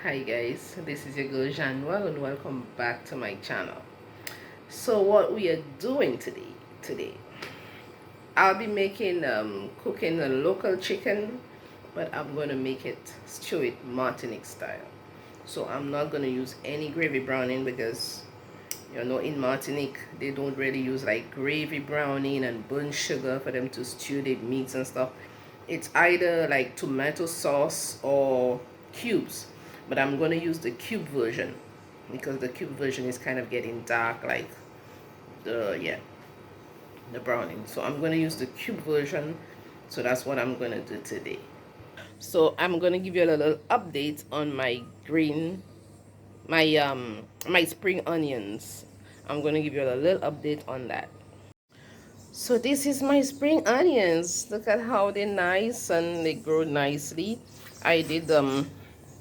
Hi guys, this is your girl janNOEL and welcome back to my channel. So what we are doing today I'll be making cooking a local chicken, but I'm going to make it stew it Martinique style. So I'm not going to use any gravy browning because in Martinique they don't really use like gravy browning and burnt sugar for them to stew their meats and stuff. It's either like tomato sauce or cubes, but I'm going to use the cube version because the cube version is kind of getting dark, like the browning. So I'm going to use the cube version. So that's what I'm going to do today. So I'm going to give you a little update on my spring onions. I'm going to give you a little update on that. So this is my spring onions. Look at how they're nice and they grow nicely. I did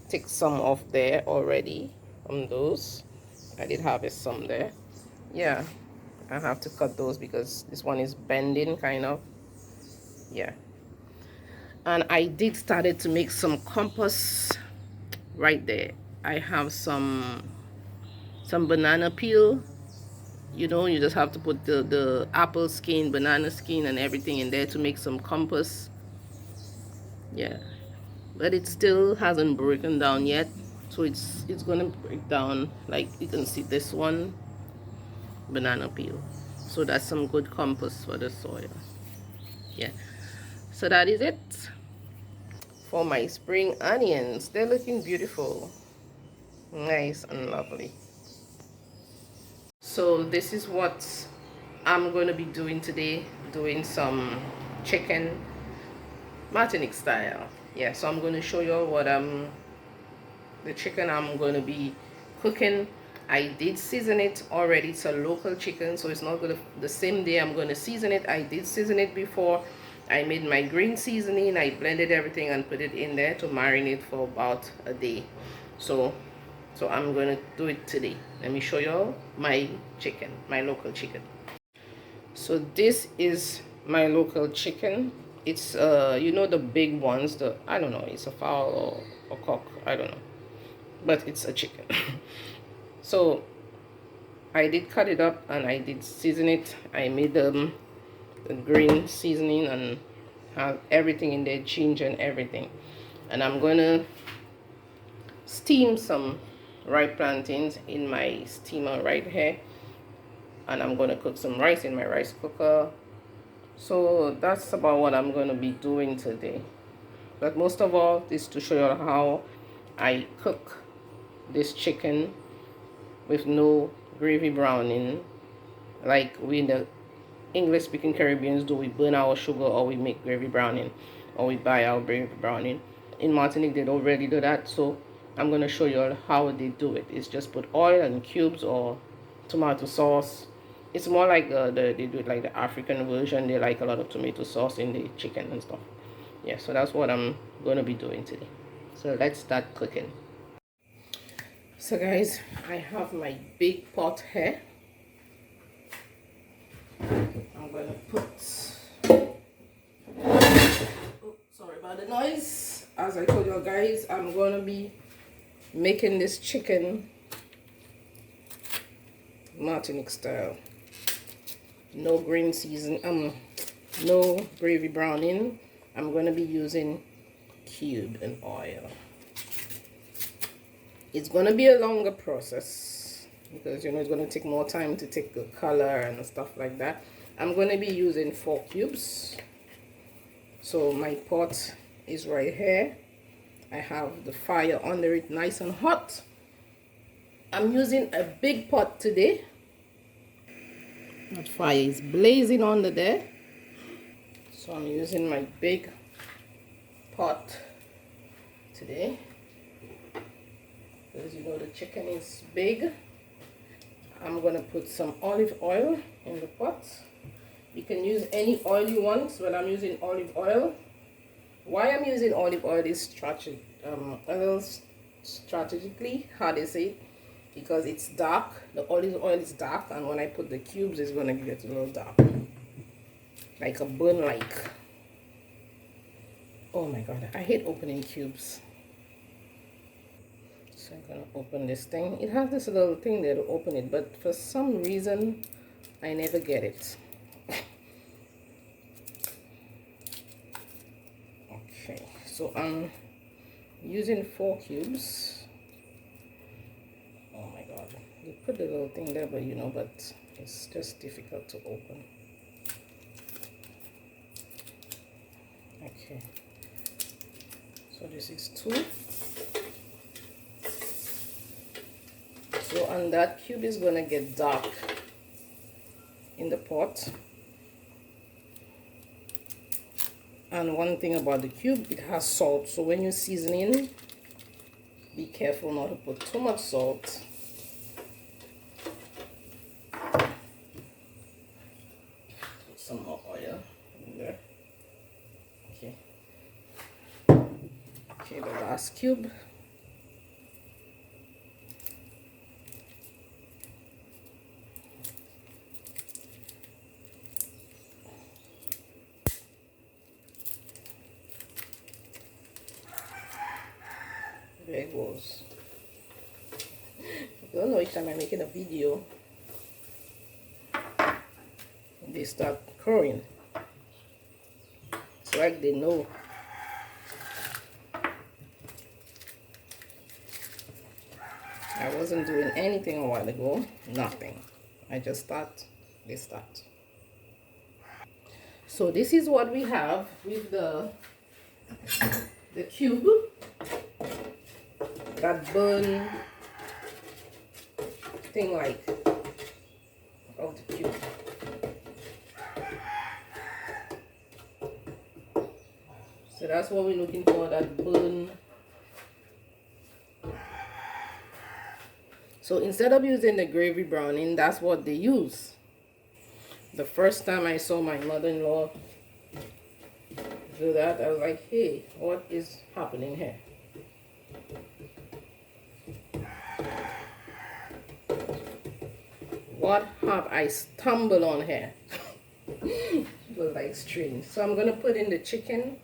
take some off there already from those. I did harvest some there. Yeah, I have to cut those because this one is bending kind of. Yeah. And I did started to make some compost right there. I have some banana peel. You just have to put the apple skin, banana skin, and everything in there to make some compost. Yeah, but it still hasn't broken down yet, so it's gonna break down. Like you can see this one, banana peel. So that's some good compost for the soil. Yeah, so that is it for my spring onions. They're looking beautiful, nice and lovely. So this is what I'm going to be doing today, doing some chicken Martinique style. Yeah, so I'm going to show you what the chicken I'm going to be cooking. I did season it already. It's a local chicken, so it's not going to the same day I'm going to season it. I did season it before. I made my green seasoning. I blended everything and put it in there to marinate for about a day. So I'm going to do it today. Let me show you my chicken, my local chicken. So this is my local chicken. It's the big ones, I don't know, it's a fowl or cock, I don't know, but it's a chicken. So I did cut it up and I did season it. I made the green seasoning and have everything in there, ginger and everything. And I'm gonna steam some ripe plantains in my steamer right here, and I'm gonna cook some rice in my rice cooker. So that's about what I'm gonna be doing today. But most of all is to show you how I cook this chicken with no gravy browning, like we in the English speaking Caribbeans do. We burn our sugar or we make gravy browning or we buy our gravy browning. In Martinique they don't really do that, so I'm going to show you how they do it. It's just put oil and cubes or tomato sauce. It's more like they do it like the African version. They like a lot of tomato sauce in the chicken and stuff. Yeah, so that's what I'm going to be doing today. So let's start cooking. So guys, I have my big pot here. I'm going to put, oh, sorry about the noise. As I told you guys, I'm going to be making this chicken Martinique style. No green season, no gravy browning. I'm going to be using cube and oil. It's going to be a longer process because it's going to take more time to take the color and stuff like that. I'm going to be using 4 cubes. So my pot is right here. I have the fire under it nice and hot. I'm using a big pot today. That fire is blazing under there. So I'm using my big pot today. Because the chicken is big. I'm going to put some olive oil in the pot. You can use any oil you want, but I'm using olive oil. Why I'm using olive oil is strategically, how they say it, because it's dark. The olive oil is dark, and when I put the cubes, it's going to get a little dark. Like a burn like. Oh my god, I hate opening cubes. So I'm gonna open this thing. It has this little thing there to open it, but for some reason I never get it. Okay, so I'm using 4 cubes. Oh my god, you put the little thing there, but you know, but it's just difficult to open. Okay, so this is 2. So, and that cube is gonna get dark in the pot. And one thing about the cube, it has salt. So when you're seasoning, be careful not to put too much salt. Put some more oil in there. Okay. Okay, the last cube. There it goes. I don't know each time I'm making a video, they start crowing. It's like they know. I wasn't doing anything a while ago. Nothing. I just start, they start. So this is what we have with the cube. That burn thing like of the cube. So that's what we're looking for, that burn. So instead of using the gravy browning, that's what they use. The first time I saw my mother-in-law do that, I was like, hey, what is happening here? What have I stumbled on here? It was like strange. So I'm gonna put in the chicken.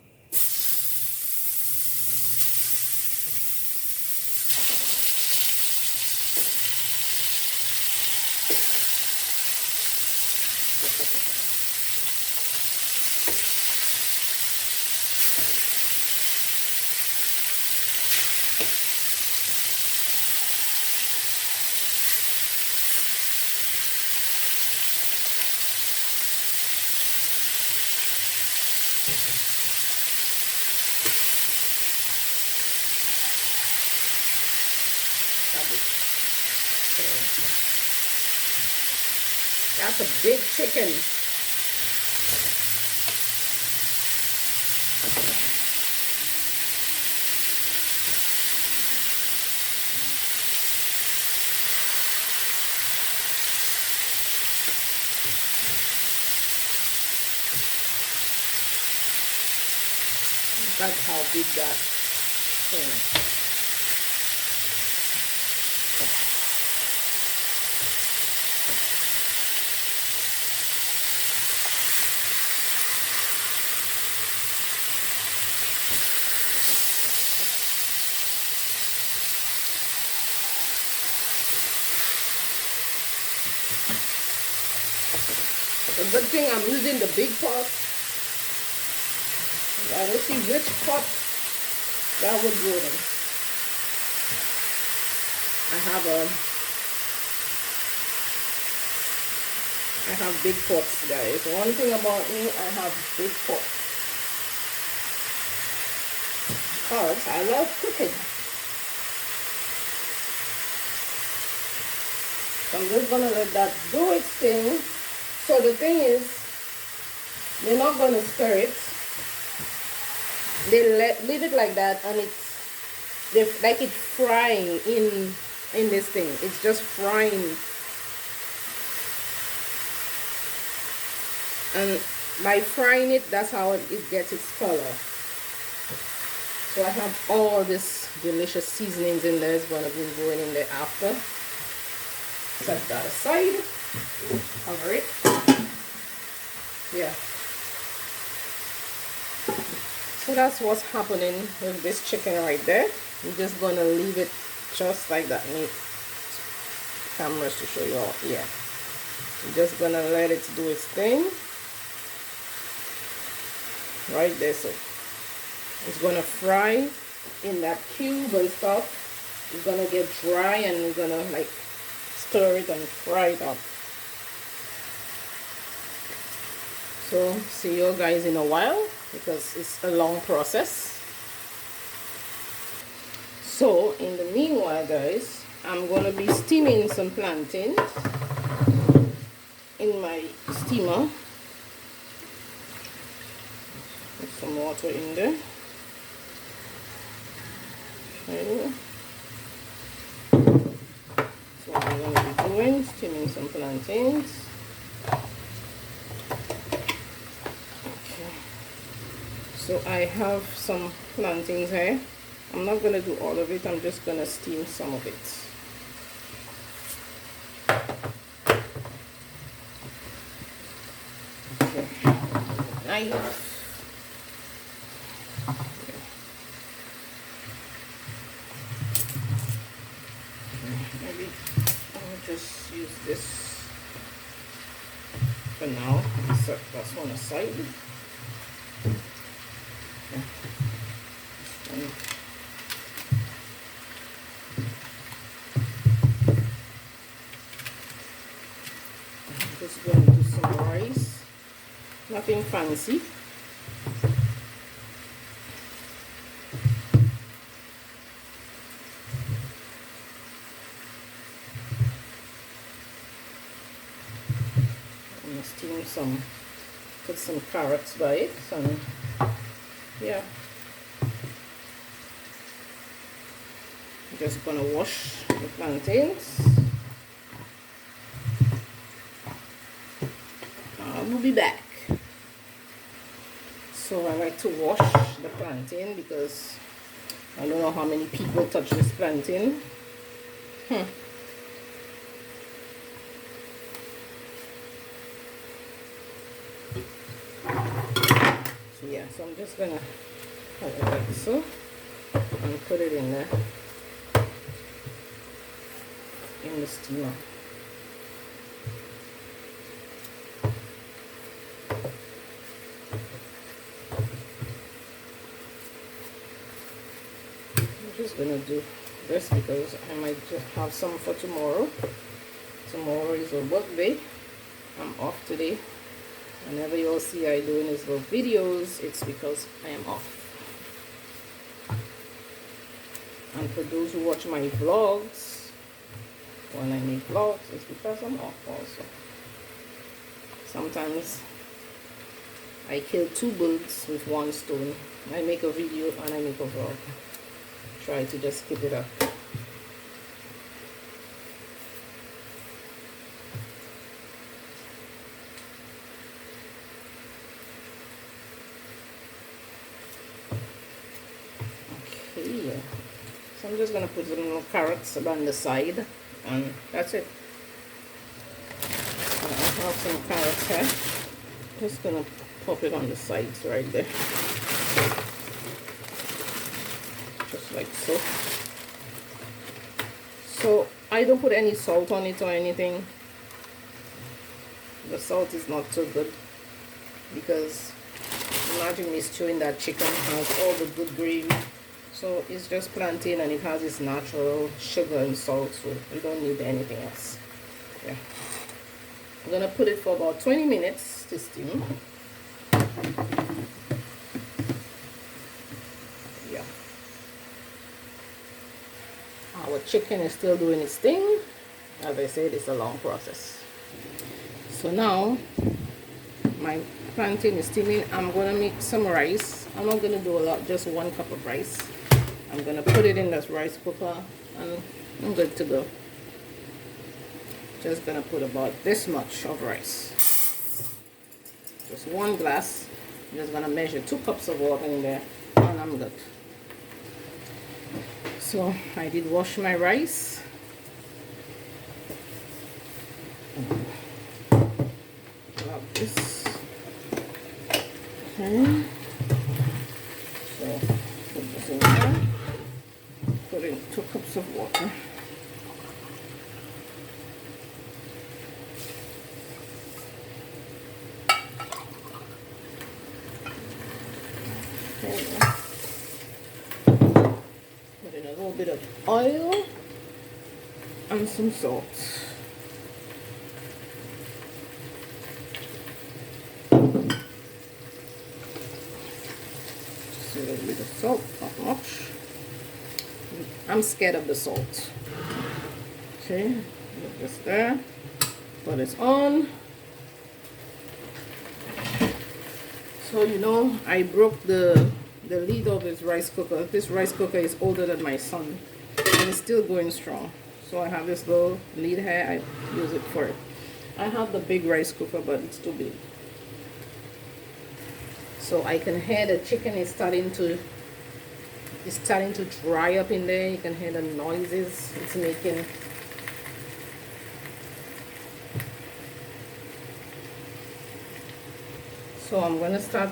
That's a big chicken. That's how big that thing. The good thing I'm using the big pot. I don't see which pot that would go in. I have big pots, guys. One thing about me, I have big pots. Because I love cooking. So I'm just gonna let that do its thing. So the thing is, they're not gonna stir it. They leave it like that, and they're like it's frying in this thing. It's just frying, and by frying it, that's how it gets its color. So I have all this delicious seasonings in there. It's gonna be going in there after. Set that aside. Cover it. Yeah. So that's what's happening with this chicken right there. I'm just gonna leave it just like that. Need cameras to show you all. Yeah, I'm just gonna let it do its thing right there. So it's gonna fry in that cube and stuff. It's gonna get dry and we're gonna like stir it and fry it up. So see you guys in a while because it's a long process. So in the meanwhile, guys, I'm gonna be steaming some plantains in my steamer. Put some water in there. Okay. So what I'm gonna be doing, steaming some plantains. So I have some plantains here. I'm not going to do all of it. I'm just going to steam some of it. Okay. Maybe I'll just use this for now. So that's one aside. Just going to do some rice, nothing fancy. I'm gonna steam some, put some carrots by it, and yeah. I'm just gonna wash the plantains. We'll be back. So I like to wash the plantain because I don't know how many people touch this plantain. So yeah, so I'm just gonna cut it like so and put it in there in the steamer. Just gonna do this because I might just have some for tomorrow. Tomorrow is a work day. I'm off today. Whenever you'll see I doing these little videos, it's because I am off. And for those who watch my vlogs, when I make vlogs, it's because I'm off also. Sometimes I kill two birds with one stone. I make a video and I make a vlog. Try to just keep it up. Okay, so I'm just gonna put some little carrots on the side, and that's it. So I have some carrots here. Just gonna pop it on the sides right there. Like so. So I don't put any salt on it or anything. The salt is not so good because imagine me stewing that chicken, has all the good gravy. So it's just plantain and it has its natural sugar and salt, so you don't need anything else. Yeah. I'm gonna put it for about 20 minutes to steam. Our chicken is still doing its thing. As I said, it's a long process. So now my plantain is steaming. I'm gonna make some rice. I'm not gonna do a lot, just 1 cup of rice. I'm gonna put it in this rice cooker and I'm good to go. Just gonna put about this much of rice. Just 1 glass. I'm just gonna measure 2 cups of water in there and I'm good. So I did wash my rice. Grab this. Okay. So put this in there. Put in 2 cups cups of water. Put in a little bit of oil and some salt. Just a little bit of salt, not much. I'm scared of the salt. Okay, put this there. Put it on. So you know, I broke the lid of this rice cooker. This rice cooker is older than my son, and it's still going strong. So I have this little lid here. I use it for it. I have the big rice cooker, but it's too big. So I can hear the chicken is starting to dry up in there. You can hear the noises it's making. So I'm going to start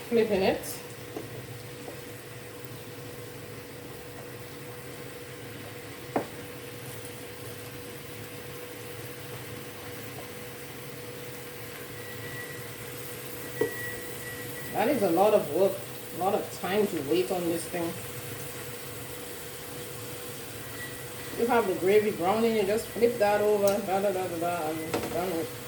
flipping it. That is a lot of work, a lot of time to wait on this thing. You have the gravy browning, you just flip that over, and done with.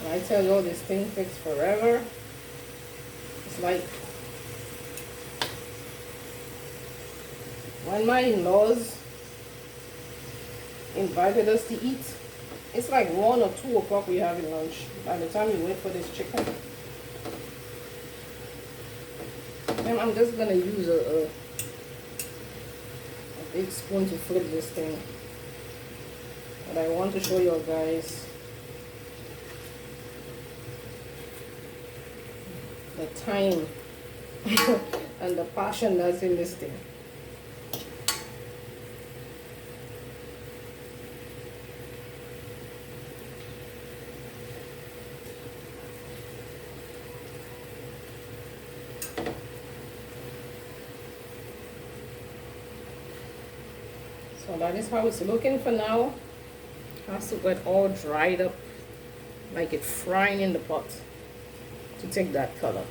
I tell you, this thing takes forever. It's like when my in-laws invited us to eat, it's like 1 or 2 o'clock we having lunch. By the time you wait for this chicken, and I'm just gonna use a big spoon to flip this thing. But I want to show you guys the time and the passion that's in this thing. So that is how it's looking for now. It has to get all dried up, like it's frying in the pot, to take that color.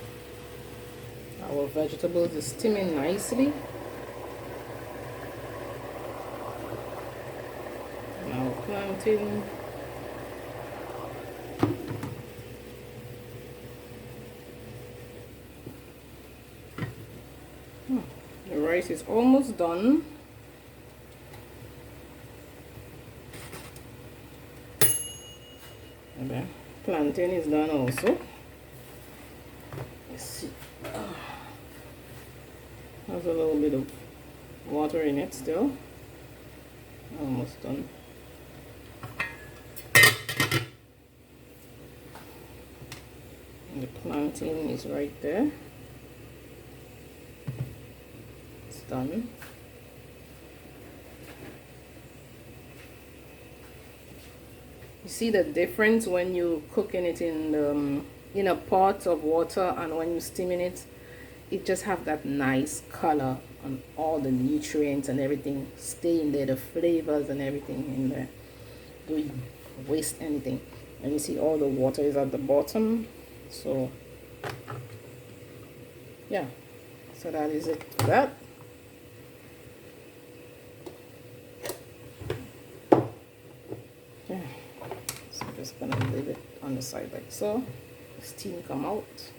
Our vegetables is steaming nicely. Now plantain. The rice is almost done. Okay. Plantain is done also. Let's see. Has a little bit of water in it still. Almost done. And the plantain is right there. It's done. You see the difference when you cooking it in a pot of water and when you steaming it? It just have that nice color and all the nutrients and everything stay in there, the flavors and everything in there. Don't waste anything. And you see all the water is at the bottom. So yeah, so that is it for that. Yeah, so I'm just gonna leave it on the side like so. The steam come out.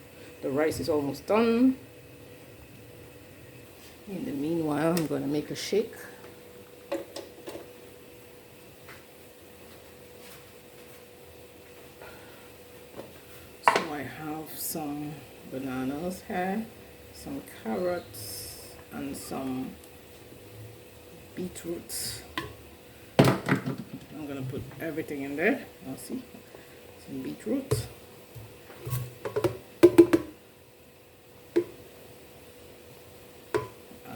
The rice is almost done. In the meanwhile, I'm going to make a shake. So I have some bananas here, some carrots, and some beetroots. I'm going to put everything in there. I'll see. Some beetroot.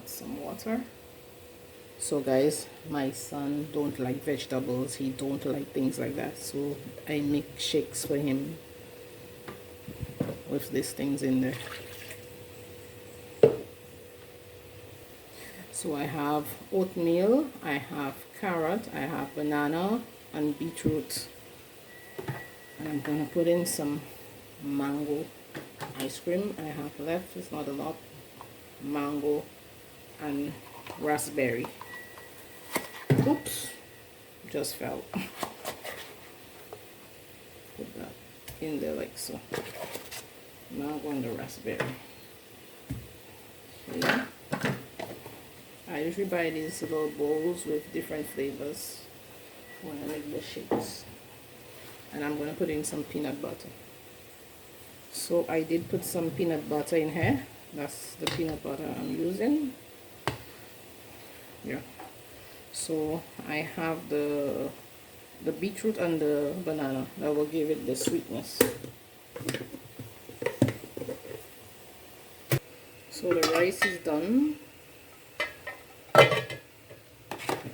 Some water. So guys, my son don't like vegetables, he don't like things like that, so I make shakes for him with these things in there. So I have oatmeal, I have carrot, I have banana and beetroot, and I'm gonna put in some mango ice cream I have left. It's not a lot. Mango and raspberry. Oops, just fell. Put that in there like so. Mango and the raspberry. Okay. I usually buy these little bowls with different flavors when I make the shakes. And I'm going to put in some peanut butter. So I did put some peanut butter in here. That's the peanut butter I'm using. Yeah. So I have the beetroot and the banana. That will give it the sweetness. So the rice is done.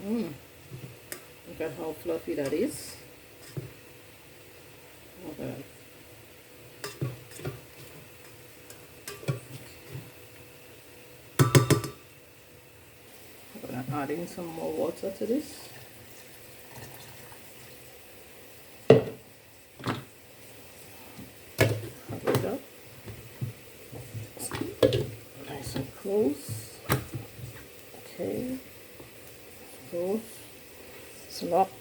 Look at how fluffy that is. Look at that. I'm going to add in some more water to this. Cover it up. Nice and close. Okay. Close. It's locked.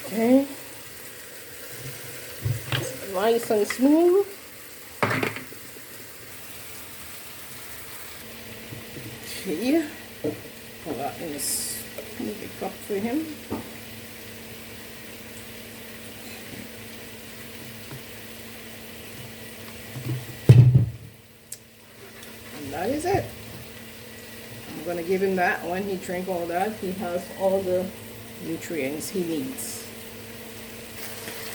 Okay. It's nice and smooth. Here. Put that in a smoothie cup for him. And that is it. I'm going to give him that. When he drinks all that, he has all the nutrients he needs.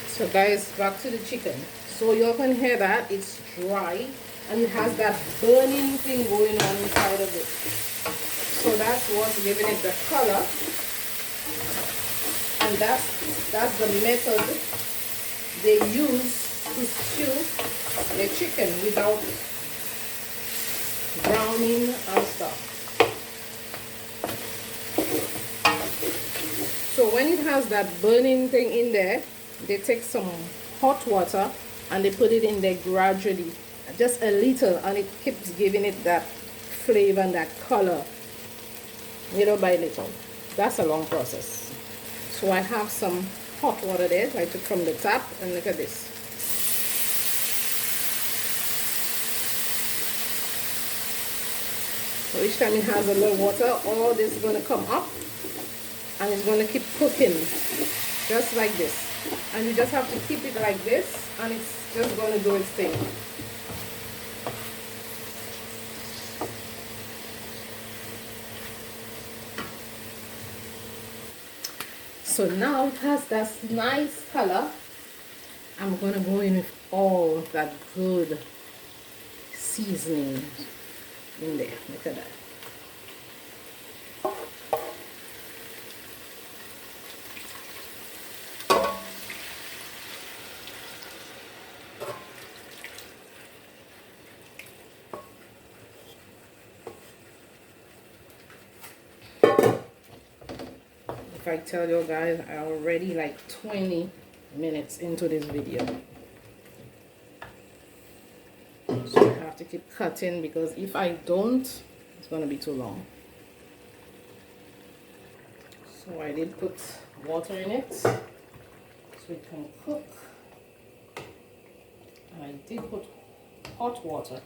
So guys, back to the chicken. So you can hear that it's dry and it has that burning thing going on inside of it. So that's what's giving it the color, and that's the method they use to stew the chicken without browning and stuff. So when it has that burning thing in there, they take some hot water and they put it in there gradually, just a little, and it keeps giving it that flavor and that color, little by little. That's a long process. So I have some hot water there I took from the tap, and look at this. So each time it has a little water, all this is going to come up and it's going to keep cooking just like this. And you just have to keep it like this, and it's just going to do its thing. So now it has that nice color. I'm going to go in with all that good seasoning in there. Look at that. If I tell you guys, I already like 20 minutes into this video. So I have to keep cutting, because if I don't, it's going to be too long. So I did put water in it so it can cook. And I did put hot water.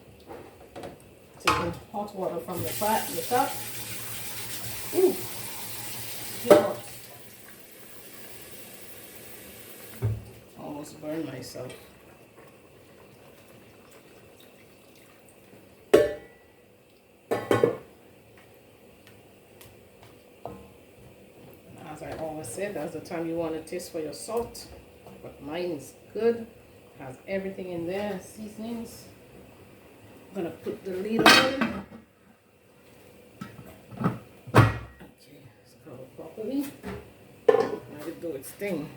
Taking hot water from the top. Ooh, too hot. Almost burned myself. As I always say, that's the time you want to taste for your salt. But mine is good. Has everything in there, seasonings. I'm gonna put the lid on. Okay, let's cover properly. Let it do its thing.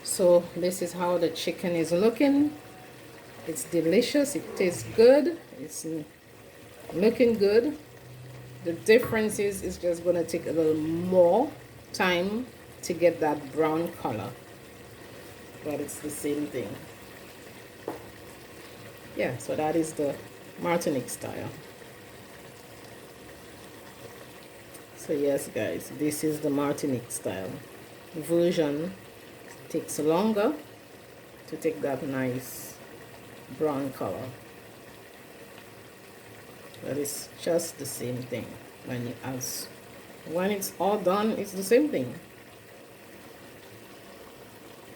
So this is how the chicken is looking. It's delicious. It tastes good. It's looking good. The difference is it's just gonna take a little more time to get that brown color, but it's the same thing. Yeah, so that is the Martinique style. So yes guys, this is the Martinique style version. It takes longer to take that nice brown color, but it's just the same thing. When it's all done, it's the same thing.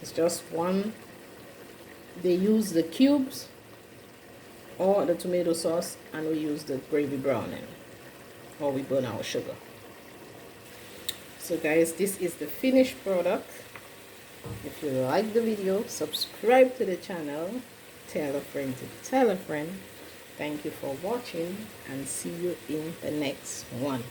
It's just one. They use the cubes or the tomato sauce, and we use the gravy browning, or we burn our sugar. So guys, this is the finished product. If you like the video, subscribe to the channel, tell a friend to tell a friend. Thank you for watching, and see you in the next one.